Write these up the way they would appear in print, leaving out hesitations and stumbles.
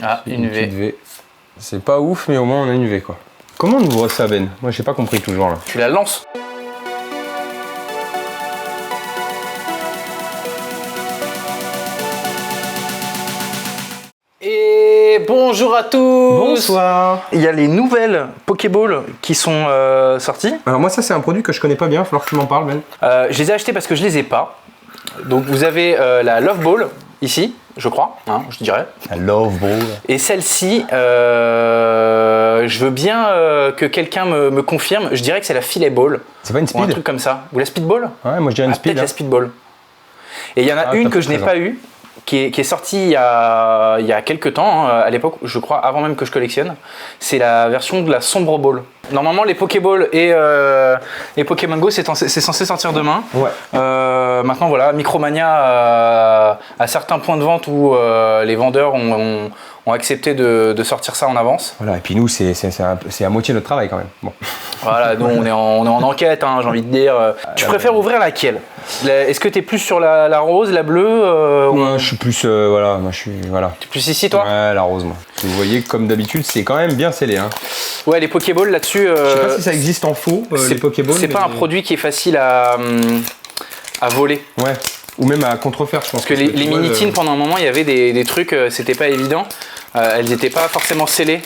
Ah, une V. petite V. C'est pas ouf, mais au moins on a une V quoi. Comment on ouvre ça, Ben? Moi j'ai pas compris toujours là. Tu la lances. Et bonjour à tous. Bonsoir. Il y a les nouvelles Pokéballs qui sont sorties. Alors moi ça c'est un produit que je connais pas bien, il va falloir que tu m'en parles, Ben. Je les ai achetés parce que je les ai pas. Donc vous avez la Love Ball ici, je crois, hein, je dirais. La Love Ball. Et celle-ci, je veux bien que quelqu'un me confirme. Je dirais que c'est la Filet Ball. C'est pas une Ou un speed? truc comme ça. Ou la Speedball? Ouais, moi je dirais une speed. Peut-être la Speedball. Et il y en a une que je n'ai pas eue, qui est sortie il y a quelques temps, hein, à l'époque, je crois, avant même que je collectionne. C'est la version de la Sombre Ball. Normalement, les Pokéballs et Pokémon Go, c'est censé sortir demain. Ouais. Maintenant, voilà, Micromania a certains points de vente où les vendeurs ont accepté de sortir ça en avance. Voilà, et puis nous c'est à moitié notre travail quand même. Bon. Voilà, nous on est en enquête, hein, j'ai envie de dire. Tu préfères ouvrir laquelle? Est-ce que tu es plus sur la rose, la bleue Moi je suis plus voilà, moi je suis voilà. Tu es plus ici toi? Ouais, la rose moi. Vous voyez comme d'habitude c'est quand même bien scellé hein. Ouais, les Pokéballs là-dessus. Je sais pas si ça existe en faux les Pokéballs. C'est pas un produit qui est facile à voler. Ouais. Ou même à contrefaire, je pense. Parce que les Minitines, pendant un moment, il y avait des trucs, c'était pas évident. Elles n'étaient pas forcément scellées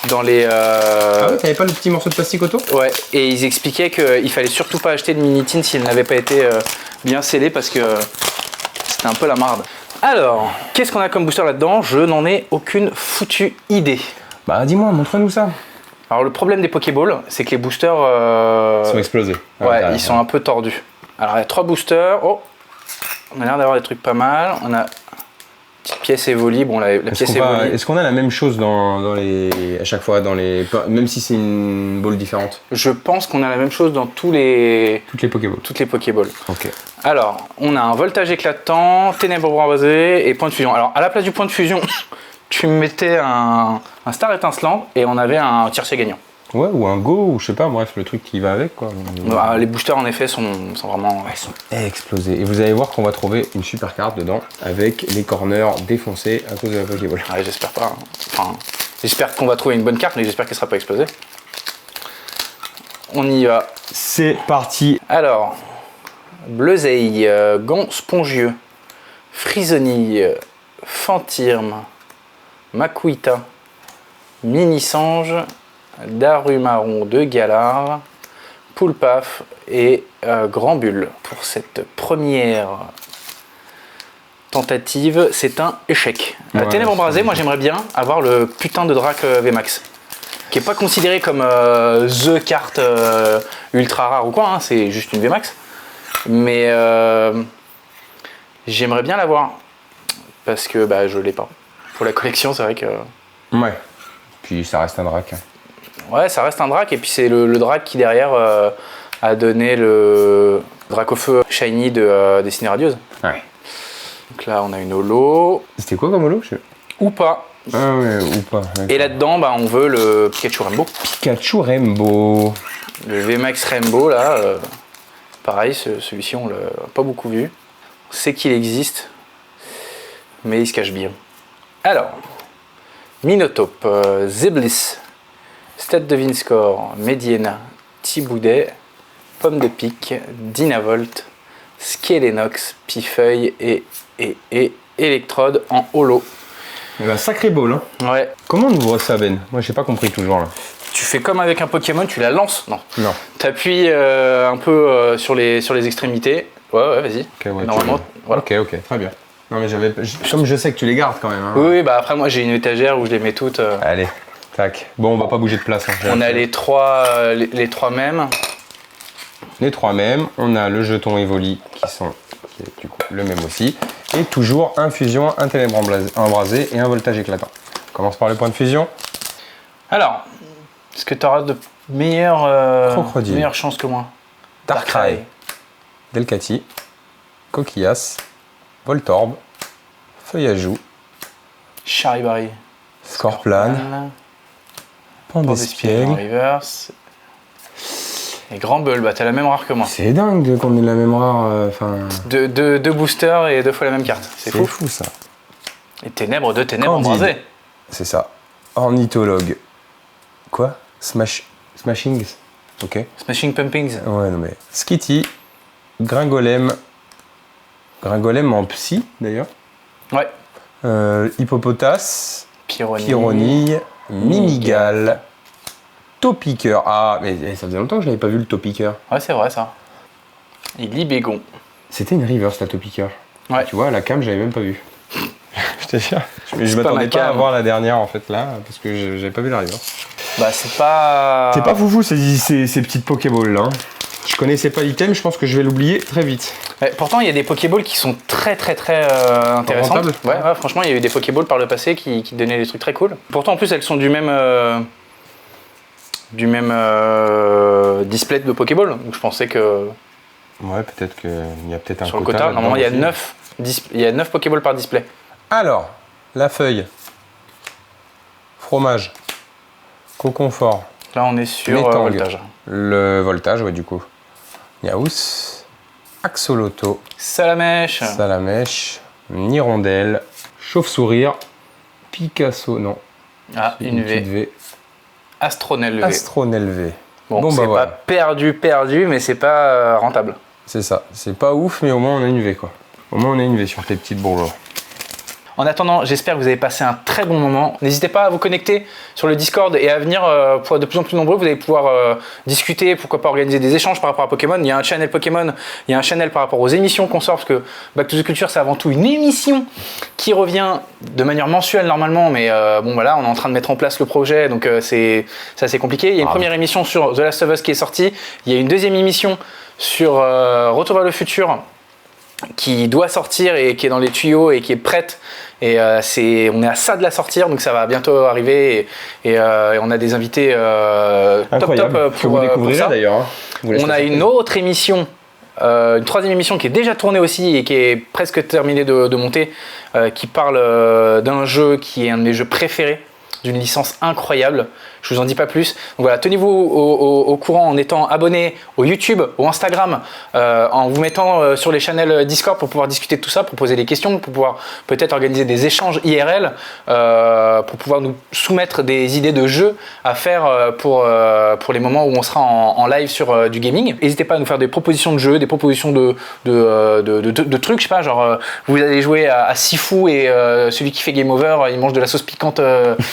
dans les. Ah ouais, t'avais pas le petit morceau de plastique autour? Ouais, et ils expliquaient qu'il fallait surtout pas acheter de Minitines si elles n'avaient pas été bien scellées parce que c'était un peu la marde. Alors, qu'est-ce qu'on a comme booster là-dedans? Je n'en ai aucune foutue idée. Bah dis-moi, montre-nous ça. Alors, le problème des Pokéballs, c'est que les boosters. Ils sont explosés. Ouais, ils sont un peu tordus. Alors, il y a 3 boosters. Oh! On a l'air d'avoir des trucs pas mal. On a une petite pièce Evoli. Bon, la pièce Evoli. Est-ce qu'on a la même chose à chaque fois dans les, même si c'est une ball différente? Je pense qu'on a la même chose dans toutes les Pokéballs. Ok. Alors, on a un voltage éclatant, ténèbres embrasées et point de fusion. Alors, à la place du point de fusion, tu mettais un star étincelant et on avait un tiercé gagnant. Ouais, ou un go, ou je sais pas, bref, le truc qui va avec quoi. Bah, les boosters en effet sont vraiment. Ils sont explosés. Et vous allez voir qu'on va trouver une super carte dedans avec les corners défoncés à cause de la Pokéball. Ouais, j'espère pas. Hein. Enfin, j'espère qu'on va trouver une bonne carte, mais j'espère qu'elle sera pas explosée. On y va. C'est parti. Alors, Bleuzeille, Gant spongieux, Frisonille, Fantirme, Makuita, Mini-Sange, Darumaron de Galar, Poulpaf et Grand Bulle. Pour cette première tentative, c'est un échec. Ouais, Ténèbres embrasées, moi j'aimerais bien avoir le putain de Drac VMAX, qui n'est pas considéré comme THE carte ultra rare ou quoi, hein, c'est juste une VMAX. Mais j'aimerais bien l'avoir, parce que bah, je l'ai pas. Pour la collection, c'est vrai que... Ouais. Puis ça reste un Drac. Ouais, ça reste un Drac, et puis c'est le Drac qui derrière a donné le Dracofeu Shiny de Destinée Radieuse. Ouais. Donc là, on a une holo. C'était quoi comme holo? Ou pas. Ah ouais, ou pas. Et là-dedans, bah, on veut le Pikachu Rainbow. Pikachu Rainbow. Le VMAX Rainbow, là, pareil, celui-ci, on l'a pas beaucoup vu. On sait qu'il existe, mais il se cache bien. Alors, Minotape, Zeblis, Stade de Vinscore, Mediena, Thiboudet, Pomme de Pique, Dynavolt, Skelenox, Pifeuille et Electrode en holo. Eh ben, sacré ball, hein. Ouais. Comment on ouvre ça, Ben? Moi, j'ai pas compris toujours là. Tu fais comme avec un Pokémon, tu la lances. Non. Non. T'appuies un peu sur les extrémités. Ouais, vas-y. Ok, ouais, normalement, voilà. Ok, très bien. Non, mais comme je sais que tu les gardes quand même. Hein. Oui, bah après, moi, j'ai une étagère où je les mets toutes. Allez, tac. Bon, on va pas bouger de place. Hein, on a les trois mêmes. Les 3 mêmes. On a le jeton Evoli qui est du coup le même aussi. Et toujours un fusion, un ténèbre embrasé et un voltage éclatant. On commence par le point de fusion. Alors, est-ce que tu auras de meilleures chances que moi? Darkrai, Delcatty, Coquillas, Voltorb, Feuillajou, Charibari, Scorplan, Pandespiègle. Reverse. Et Grand Bull, bah t'as la même rare que moi. C'est dingue qu'on ait la même rare. Deux boosters et 2 fois la même carte. C'est fou. C'est fou ça. Les ténèbres de ténèbres Candide. embrasées. C'est ça. Ornithologue. Quoi? Smashings. Ok. Smashing Pumpkins. Ouais, non mais. Skitty. Gringolem. Gringolem en psy, d'ailleurs. Ouais. Hippopotas. Pyronille. Pyronille. Mimigal. Taupiqueur. Ah, mais ça faisait longtemps que je n'avais pas vu le taupiqueur. Ouais, c'est vrai ça. Et libégon. C'était une reverse, la taupiqueur. Ouais. Tu vois, la cam, j'avais même pas vu. Je t'ai sûr. Je pas ma m'attendais pas à cam. voir la dernière, en fait, là, parce que j'avais pas vu la reverse. Bah, c'est pas. C'est pas foufou ces petites Pokéballs là. Je connaissais pas l'item, je pense que je vais l'oublier très vite. Ouais, pourtant, il y a des Pokéballs qui sont très intéressantes. Rentables. Ouais, franchement, il y a eu des Pokéballs par le passé qui donnaient des trucs très cool. Pourtant, en plus, elles sont du même display de Pokéball. Donc, je pensais que Ouais, peut-être qu'il y a peut-être un sur le quota, normalement, il y a là-dedans 9 Pokéballs par display. Alors, la feuille. Fromage. Coconfort. Là, on est sur Métang. voltage. Le voltage, ouais, du coup. Yaous. Axoloto. Salamèche. Salamèche. Nirondelle. Chauve-sourire. Picasso, non. Ah, une petite V. Astronel V. Astronel V. Bon, Bon, c'est bah, voilà. pas perdu, mais c'est pas rentable. C'est ça. C'est pas ouf, mais au moins on a une V, quoi. Au moins on a une V sur tes petites bourgeois. En attendant, j'espère que vous avez passé un très bon moment. N'hésitez pas à vous connecter sur le Discord et à venir pour être de plus en plus nombreux. Vous allez pouvoir discuter, pourquoi pas organiser des échanges par rapport à Pokémon. Il y a un channel Pokémon, il y a un channel par rapport aux émissions qu'on sort, parce que Back to the Culture, c'est avant tout une émission qui revient de manière mensuelle normalement, mais bon voilà, on est en train de mettre en place le projet, donc c'est assez compliqué. Il y a une première émission sur The Last of Us qui est sortie. Il y a une deuxième émission sur Retour vers le futur qui doit sortir et qui est dans les tuyaux et qui est prête. Et on est à ça de la sortir, donc ça va bientôt arriver. Et on a des invités Incroyable. top Que vous pour découvrirez ça. d'ailleurs. Hein. Je vous laisse On la a surprise. une autre émission, une troisième émission qui est déjà tournée aussi et qui est presque terminée de monter, qui parle d'un jeu qui est un de mes jeux préférés, d'une licence incroyable. Je vous en dis pas plus. Donc voilà, tenez-vous au courant en étant abonné au YouTube, au Instagram, en vous mettant sur les channels Discord pour pouvoir discuter de tout ça, pour poser des questions, pour pouvoir peut-être organiser des échanges IRL, pour pouvoir nous soumettre des idées de jeux à faire pour les moments où on sera en live sur du gaming. N'hésitez pas à nous faire des propositions de jeux, des propositions de trucs, je sais pas, genre vous allez jouer à Sifu et celui qui fait Game Over, il mange de la sauce piquante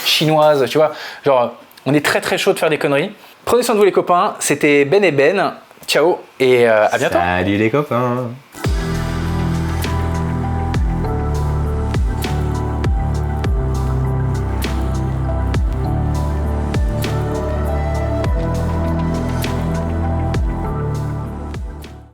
chinoise, tu vois, genre on est très chaud de faire des conneries. Prenez soin de vous les copains, c'était Ben et Ben, ciao et à bientôt. Salut les copains.